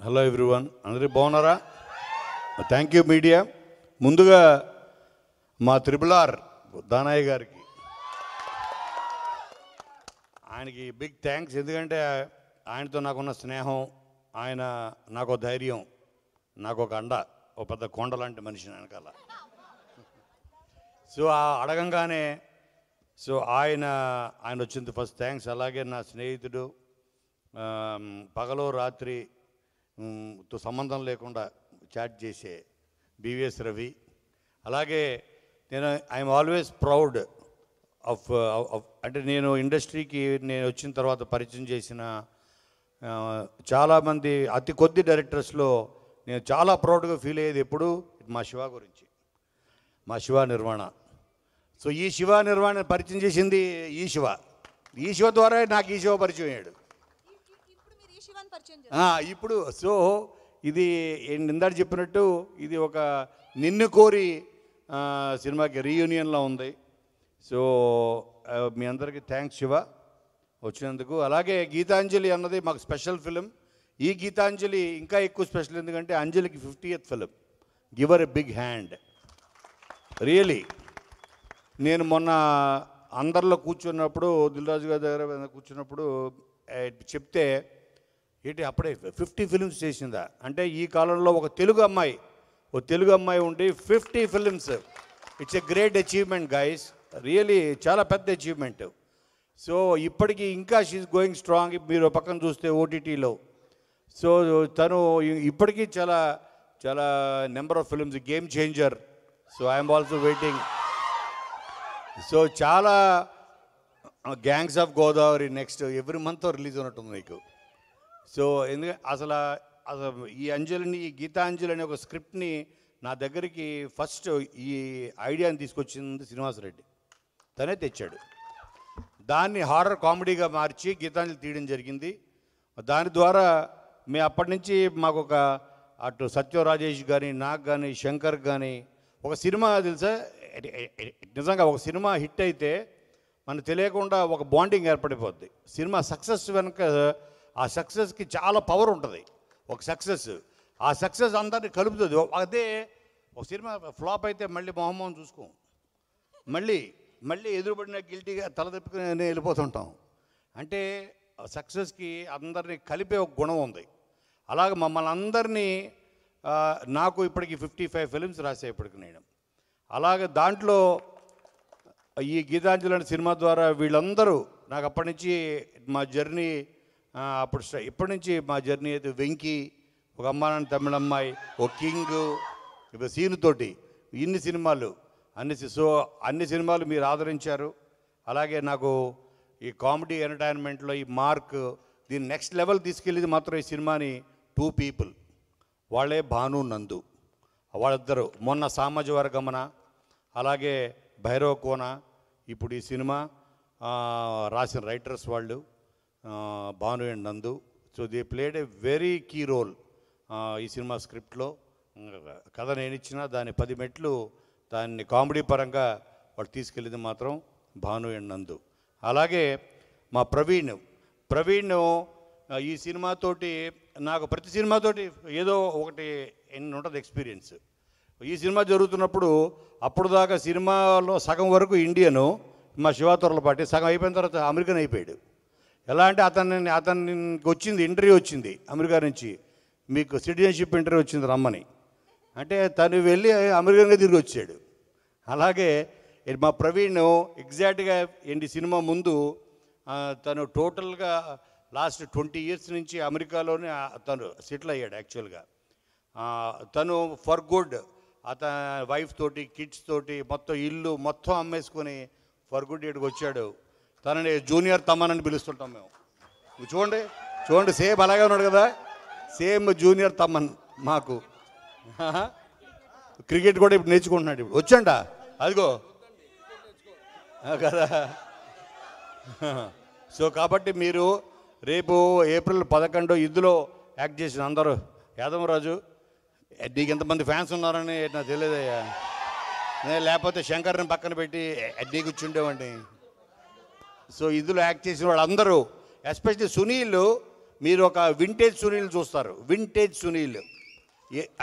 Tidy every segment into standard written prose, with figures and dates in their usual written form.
Hello everyone, అందరూ బాగున్నారా? Thank you media. ముందుగా మా RRR దానయ్య గారికి, ఆయనకి బిగ్ థ్యాంక్స్. ఎందుకంటే ఆయనతో నాకున్న స్నేహం, ఆయన నాకు ధైర్యం, నాకు ఒక అండ, ఒక పెద్ద కొండ లాంటి మనిషి వెనకాల. సో అడగంగానే ఆయన వచ్చింది ఫస్ట్ థ్యాంక్స్. అలాగే నా స్నేహితుడు, పగలో రాత్రి తో సంబంధం లేకుండా చాట్ చేసే BVS రవి. అలాగే ఐఎమ్ ఆల్వేస్ ప్రౌడ్ ఆఫ్ అంటే నేను ఇండస్ట్రీకి వచ్చిన తర్వాత పరిచయం చేసిన చాలామంది అతి కొద్ది డైరెక్టర్స్లో నేను చాలా ప్రౌడ్గా ఫీల్ అయ్యేది ఎప్పుడు మా శివ గురించి, మా శివ నిర్వాణ. సో ఈ శివ నిర్వాణ పరిచయం చేసింది ఈ శివ ద్వారా నాకు ఈ శివ పరిచయం అయ్యాడు ఇప్పుడు. సో ఇది ఇందాక చెప్పినట్టు ఇది ఒక నిన్ను కోరి సినిమాకి రీయూనియన్లో ఉంది. సో మీ అందరికీ థ్యాంక్స్ శివ వచ్చినందుకు. అలాగే గీతాంజలి అన్నది మాకు స్పెషల్ ఫిలిం. ఈ గీతాంజలి ఇంకా ఎక్కువ స్పెషల్, ఎందుకంటే అంజలికి 50th film. Give her a big hand really. నేను మొన్న అందరిలో కూర్చున్నప్పుడు, దిల్రాజు గారి దగ్గర కూర్చున్నప్పుడు చెప్తే, ఏంటి అప్పుడే 50 ఫిలిమ్స్ చేసిందా అంటే, ఈ కాలంలో ఒక తెలుగు అమ్మాయి ఉండి 50 films, it's a great achievement guys, really చాలా పెద్ద అచీవ్మెంట్. సో ఇప్పటికీ ఇంకా షీఈస్ గోయింగ్ స్ట్రాంగ్. మీరు పక్కన చూస్తే OTTలో, సో తను ఇప్పటికీ చాలా చాలా number of films, game changer. So I'm also waiting. So చాలా gangs of Godavari next every month release ఉన్నట్టుంది నీకు. సో ఎందుకంటే అసలు ఈ గీతాంజలి అనే ఒక స్క్రిప్ట్ని నా దగ్గరికి ఫస్ట్ ఈ ఐడియాని తీసుకొచ్చింది శ్రీనివాసరెడ్డి. తనే తెచ్చాడు. దాన్ని హారర్ కామెడీగా మార్చి గీతాంజలి తీయడం జరిగింది. దాని ద్వారా మేము అప్పటి నుంచి మాకు ఒక అటు సత్యం రాజేష్ కానీ, నాకు కానీ, శంకర్ కానీ, ఒక సినిమా తెలుసా, నిజంగా ఒక సినిమా హిట్ అయితే మనకు తెలియకుండా ఒక బాండింగ్ ఏర్పడిపోద్ది. సినిమా సక్సెస్ వెనుక ఆ సక్సెస్కి చాలా పవర్ ఉంటుంది. ఒక సక్సెస్, ఆ సక్సెస్ అందరినీ కలుపుతుంది. అదే ఒక సినిమా ఫ్లాప్ అయితే మళ్ళీ మొహమ్మం చూసుకోం, మళ్ళీ ఎదురుపడిన గిల్టీగా తల తిప్పుకుని వెళ్ళిపోతుంటాం. అంటే సక్సెస్కి అందరినీ కలిపే ఒక గుణం ఉంది. అలాగే మమ్మల్ని అందరినీ, నాకు ఇప్పటికి 55 ఫిలిమ్స్ రాసే ఇప్పటికి నేను. అలాగే దాంట్లో ఈ గీతాంజలి అనే సినిమా ద్వారా వీళ్ళందరూ నాకు అప్పటి నుంచి మా జర్నీ, ఇప్పటి నుంచి మా జర్నీ అయితే వెంకీ, ఒక అమ్మానాన్న తమిళ అమ్మాయి, ఒక కింగ్, ఇప్పుడు సీనుతోటి ఇన్ని సినిమాలు, అన్ని సినిమాలు మీరు ఆదరించారు. అలాగే నాకు ఈ కామెడీ ఎంటర్టైన్మెంట్లో ఈ మార్క్, దీన్ని నెక్స్ట్ లెవెల్ తీసుకెళ్ళేది మాత్రం ఈ సినిమాని 2 పీపుల్, వాళ్ళే భాను నందు. వాళ్ళిద్దరు మొన్న సామాజిక వర్గమన, అలాగే భైరవ కోన, ఇప్పుడు ఈ సినిమా రాసిన రైటర్స్ వాళ్ళు Bhanu and Nandu. So they played a very key role ఈ సినిమా స్క్రిప్ట్లో. కథ నేను ఇచ్చినా దాన్ని 10 మెట్లు దాన్ని కామెడీ పరంగా వాళ్ళు తీసుకెళ్ళింది మాత్రం భాను అండ్ నందు. అలాగే మా ప్రవీణ్ ఈ సినిమాతోటి నాకు ప్రతి సినిమాతోటి ఏదో ఒకటి ఉంటుంది ఎక్స్పీరియన్స్. ఈ సినిమా జరుగుతున్నప్పుడు అప్పుడు దాకా సినిమాలో సగం వరకు ఇండియను, మా శివతొరలపాటి, సగం అయిపోయిన తర్వాత అమెరికన్ అయిపోయాడు. ఎలా అంటే అతనికి వచ్చింది ఇంటర్వ్యూ వచ్చింది అమెరికా నుంచి, మీకు సిటిజన్షిప్ ఇంటర్వ్యూ వచ్చింది రమ్మని. అంటే తను వెళ్ళి అమెరికన్గా తిరిగి వచ్చాడు. అలాగే మా ప్రవీణ్ ఎగ్జాక్ట్గా సినిమా ముందు తను టోటల్గా లాస్ట్ 20 years నుంచి అమెరికాలోనే తను సెటిల్ అయ్యాడు. యాక్చువల్గా తను ఫర్ గుడ్ అతని వైఫ్ తోటి, కిడ్స్ తోటి మొత్తం ఇల్లు మొత్తం అమ్మేసుకొని ఫర్ గుడ్ ఇక్కడికి వచ్చాడు. తనని జూనియర్ తమ్మన్ అని పిలుస్తుంటాం మేము. చూడండి సేమ్ అలాగే ఉన్నాడు కదా, సేమ్ జూనియర్ తమ్మన్ మాకు. క్రికెట్ కూడా ఇప్పుడు నేర్చుకుంటున్నాడు, ఇప్పుడు వచ్చంట అదిగో కదా. సో కాబట్టి మీరు రేపు April 11 ఇందులో యాక్ట్ చేసిన అందరూ, యాదవరాజు నీకు ఎంతమంది ఫ్యాన్స్ ఉన్నారని నాకు తెలియదయ్యా, లేకపోతే శంకర్ని పక్కన పెట్టి అడ్డీ కూర్చుండేవాడిని. సో ఇందులో యాక్ట్ చేసిన వాళ్ళందరూ, ఎస్పెషల్లీ సునీల్, మీరు ఒక వింటేజ్ సునీల్ చూస్తారు. వింటేజ్ సునీల్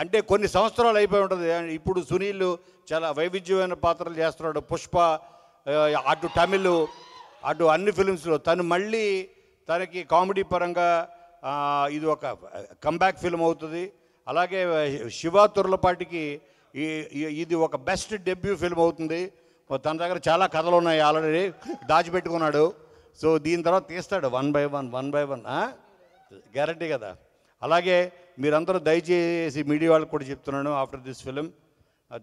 అంటే కొన్ని సంవత్సరాలు అయిపోయి ఉంటుంది. ఇప్పుడు సునీల్ చాలా వైవిధ్యమైన పాత్రలు చేస్తున్నాడు. పుష్ప, అటు తమిళ్, అటు అన్ని ఫిలిమ్స్లో తను మళ్ళీ తనకి కామెడీ పరంగా ఇది ఒక కంబ్యాక్ ఫిల్మ్ అవుతుంది. అలాగే శివ తుర్లపాటికి ఇది ఒక బెస్ట్ డెబ్యూ ఫిల్మ్ అవుతుంది. తన దగ్గర చాలా కథలు ఉన్నాయి, ఆల్రెడీ దాచిపెట్టుకున్నాడు. సో దీని తర్వాత తీస్తాడు వన్ బై వన్ గ్యారంటీ కదా. అలాగే మీరందరూ దయచేసి మీడియా వాళ్ళకి కూడా చెప్తున్నాను, ఆఫ్టర్ దిస్ ఫిలిం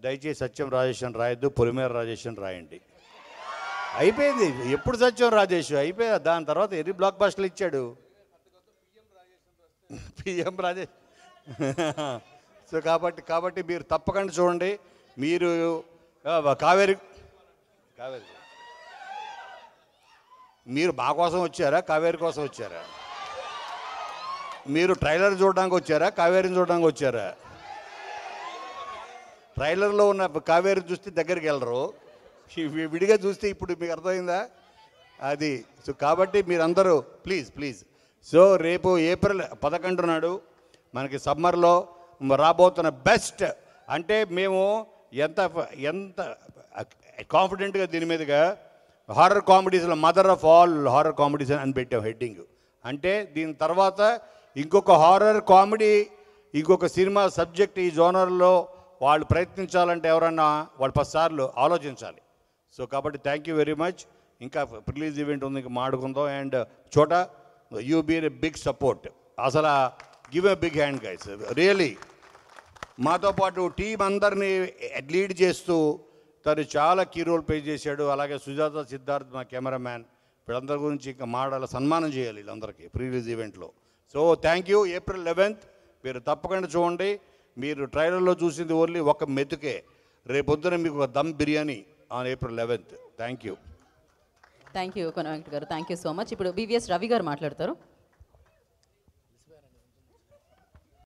దయచేసి సత్యం రాజేష్ అని రాయొద్దు, పొలిమేర రాజేష్ అని రాయండి. అయిపోయింది. ఎప్పుడు సత్యం రాజేష్ అయిపోయా. దాని తర్వాత ఎన్ని బ్లాక్ బస్టర్లు ఇచ్చాడు పిఎం రాజేష్. సో కాబట్టి మీరు తప్పకుండా చూడండి. మీరు కావేరి మీరు మా కోసం వచ్చారా, కావేరి కోసం వచ్చారా? మీరు ట్రైలర్ చూడడానికి వచ్చారా, కావేరిని చూడడానికి వచ్చారా? ట్రైలర్లో ఉన్న కావేరిని చూస్తే దగ్గరికి వెళ్ళరు, విడిగా చూస్తే ఇప్పుడు మీకు అర్థమైందా అది. సో కాబట్టి మీరందరూ ప్లీజ్ సో రేపు ఏప్రిల్ 11 నాడు మనకి సమ్మర్లో రాబోతున్న బెస్ట్, అంటే మేము ఎంత కాన్ఫిడెంట్గా దీని మీదుగా హారర్ కామెడీస్లో mother of all horror comedies అని పెట్టాం హెడ్డింగ్. అంటే దీని తర్వాత ఇంకొక హారర్ కామెడీ, ఇంకొక సినిమా సబ్జెక్ట్ ఈ జోనర్లో వాళ్ళు ప్రయత్నించాలంటే ఎవరన్నా వాళ్ళు 10 సార్లు ఆలోచించాలి. సో కాబట్టి థ్యాంక్ యూ వెరీ మచ్. ఇంకా రిలీజ్ ఈవెంట్ ఉంది, ఇంకా మాడుకుందాం. అండ్ చోట you been a big support. అసలు give a big hand guys, really. మాతో పాటు టీం అందరినీ లీడ్ చేస్తూ తను చాలా కీ రోల్ ప్లే చేశాడు. అలాగే సుజాత, సిద్ధార్థ్ మా కెమెరామ్యాన్, వీళ్ళందరి గురించి ఇంకా మాడాల సన్మానం చేయాలి వీళ్ళందరికీ ప్రీ రిలీజ్ ఈవెంట్లో. So thank you. ఏప్రిల్ 11 మీరు తప్పకుండా చూడండి. మీరు ట్రైలర్లో చూసింది ఓన్లీ ఒక మెతుకే. రేపొద్దున మీకు ఒక dum biryani on April 11. Thank you. Thank you Kona Venkat garu, thank you so much. ఇప్పుడు వివిఎస్ రవి గారు మాట్లాడతారు.